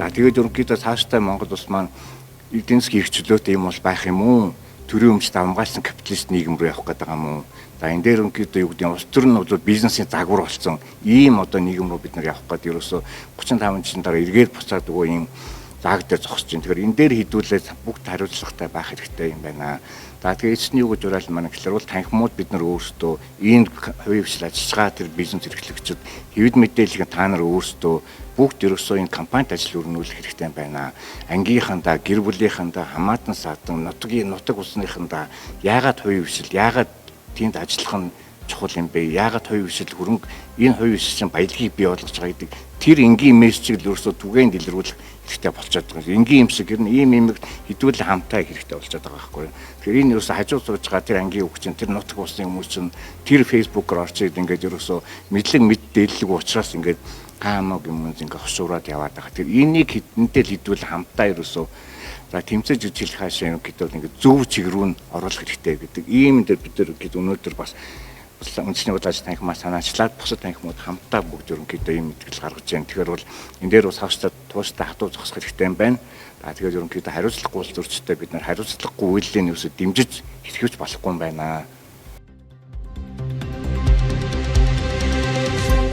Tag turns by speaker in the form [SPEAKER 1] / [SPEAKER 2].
[SPEAKER 1] За тэгээд ерөнхийдөө цаашдаа Монгол улс маань эдийн засгийн эрх чөлөөтэй юм бол байх юм уу? Төрийн өмчт хамгаалсан капиталист нийгэм рүү явах гэдэг юм уу? За энэ дээр ерөнхийдөө юу гэдэг нь улс төр нь бол бизнесийн загвар болсон ийм одоо нийгэм рүү бид нар явах гэдэг ерөөсөө 35 жилийн дараа эргээр буцаад өгөө ийм зааг дээр зогсож байна. Тэгэхээр энэ дээр хідүүлээд бүгд хариуцлагатай байх хэрэгтэй юм байна. За тэгээ эцний юу гэж уриалсан маань гэхэлэр бол танхимууд бид нар өөрсдөө энэ хувийн хвшил ажиллагаа тэр бизнес эрхлэгчид хэвд мэдээллийн та нар өөрсдөө бүгд ерөөсөө энэ компанид ажил өрнүүлэх хэрэгтэй байна. Ангийнхандаа, гэр бүлийнхандаа, хамаатан садан, нутаг улсныхандаа яагаад хувийн хвшил, яагаад тэнд ажиллах нь чухал юм бэ? Яагаад хувийн хвшил хөрөнгө энэ хувийн хвшлийн баялагийг бий болгож байгаа гэдэг тэр энгийн мессежийг ерөөсөө түгээн дэлгэрүүлэх хэрэгтэй болчиход байгаа. Энгийн юм шиг ер нь ийм хэдүүлэн хамтаа хэрэгтэй болчиход байгаа байхгүй юу. Тэгэхээр энэ ерөөсөө хажуу сууж байгаа тэр ангийн үг чинь тэр нутаг улсын хүмүүс чинь тэр фэйсбүүкээр орчиж ингээд ерөөсөө мэдлэг мэдээлэл учраас ингээд хаамаг юм ингээд хошуураад яваад байгаа. Тэр энийг хэдэнтэй л хэдүүлэн хамтаа ерөөсөө за тэмцэж үзүүлэх хаашаа гэдэг ингээд зөв чиг рүү нь оруулах хэрэгтэй гэдэг. Ийм дээр бид нар гээд өнөөдөр бас үндэсний удааж танхимаа санаачлаад бусад танхимууд хамтаа бүгд ерөнхийдөө ийм мэтгэл гаргаж байна. Тэгэхээр бол энэ дээр бас хааштай тууштай хатуу зогсох хэрэгтэй юм байна. Тэгээд ерөнхийдөө хариуцлагагүй зөрчтэй бид нар хариуцлагагүй үйллэлийн юусыг дэмжиж хэлэхвч болохгүй юм байна.